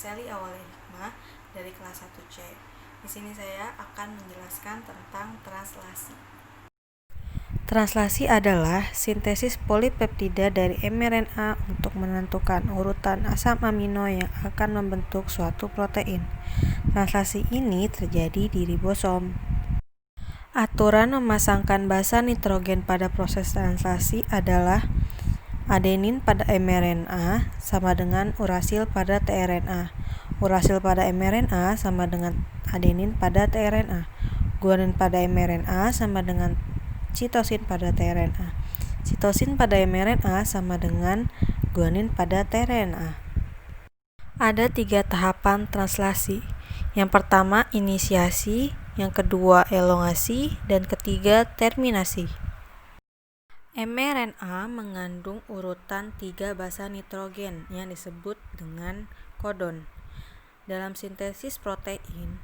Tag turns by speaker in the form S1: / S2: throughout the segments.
S1: Sally Awal Hikmah dari kelas 1C. Di sini saya akan menjelaskan tentang translasi. Translasi adalah sintesis polipeptida dari mRNA untuk menentukan urutan asam amino yang akan membentuk suatu protein. Translasi ini terjadi di ribosom. Aturan memasangkan basa nitrogen pada proses translasi adalah adenin pada mRNA sama dengan urasil pada tRNA. Urasil pada mRNA sama dengan adenin pada tRNA. Guanin pada mRNA sama dengan sitosin pada tRNA. Sitosin pada mRNA sama dengan guanin pada tRNA. Ada 3 tahapan translasi. Yang pertama inisiasi, yang kedua elongasi, dan ketiga terminasi. mRNA mengandung urutan 3 basa nitrogen yang disebut dengan kodon. Dalam sintesis protein,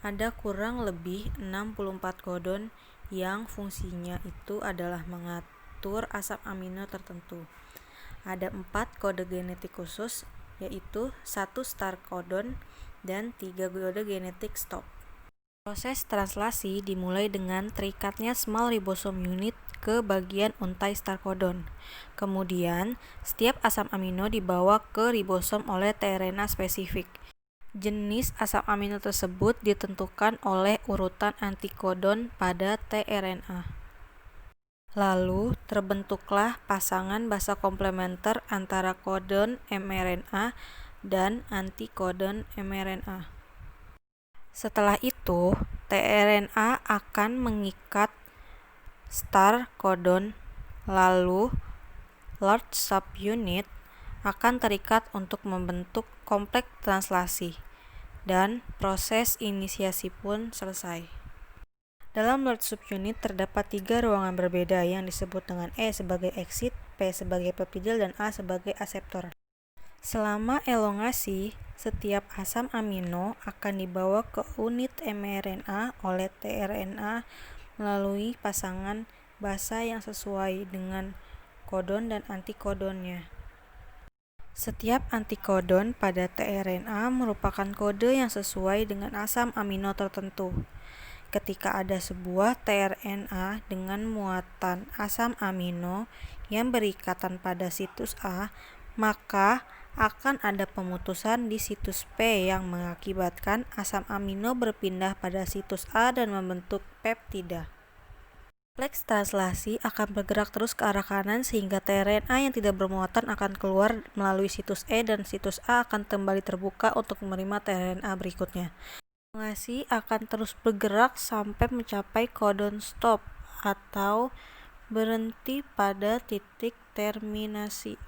S1: ada kurang lebih 64 kodon yang fungsinya itu adalah mengatur asam amino tertentu. Ada 4 kode genetik khusus, yaitu 1 start codon dan 3 kode genetik stop. Proses translasi dimulai dengan terikatnya small ribosome unit ke bagian untai start codon. Kemudian, setiap asam amino dibawa ke ribosom oleh tRNA spesifik. Jenis asam amino tersebut ditentukan oleh urutan antikodon pada tRNA. Lalu, terbentuklah pasangan basa komplementer antara kodon mRNA dan antikodon mRNA. Setelah itu, tRNA akan mengikat start codon, lalu large subunit akan terikat untuk membentuk kompleks translasi, dan proses inisiasi pun selesai. Dalam large subunit terdapat 3 ruangan berbeda yang disebut dengan E sebagai exit, P sebagai peptidal, dan A sebagai aseptor. Selama elongasi, setiap asam amino akan dibawa ke unit mRNA oleh tRNA melalui pasangan basa yang sesuai dengan kodon dan antikodonnya. Setiap antikodon pada tRNA merupakan kode yang sesuai dengan asam amino tertentu. Ketika ada sebuah tRNA dengan muatan asam amino yang berikatan pada situs A, maka akan ada pemutusan di situs P yang mengakibatkan asam amino berpindah pada situs A dan membentuk peptida. Kompleks translasi akan bergerak terus ke arah kanan sehingga tRNA yang tidak bermuatan akan keluar melalui situs E dan situs A akan kembali terbuka untuk menerima tRNA berikutnya. Elongasi akan terus bergerak sampai mencapai codon stop atau berhenti pada titik terminasi.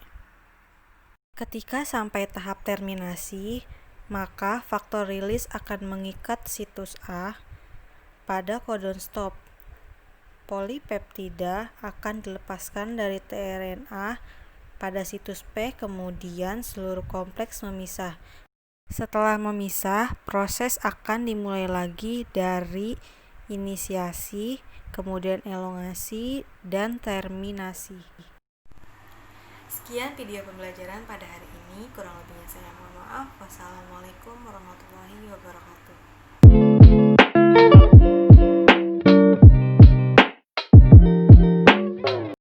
S1: Ketika sampai tahap terminasi, maka faktor rilis akan mengikat situs A pada codon stop. Polipeptida akan dilepaskan dari tRNA pada situs P, kemudian seluruh kompleks memisah. Setelah memisah, proses akan dimulai lagi dari inisiasi, kemudian elongasi, dan terminasi. Sekian video pembelajaran pada hari ini, kurang lebihnya saya mohon maaf. Wassalamualaikum warahmatullahi wabarakatuh.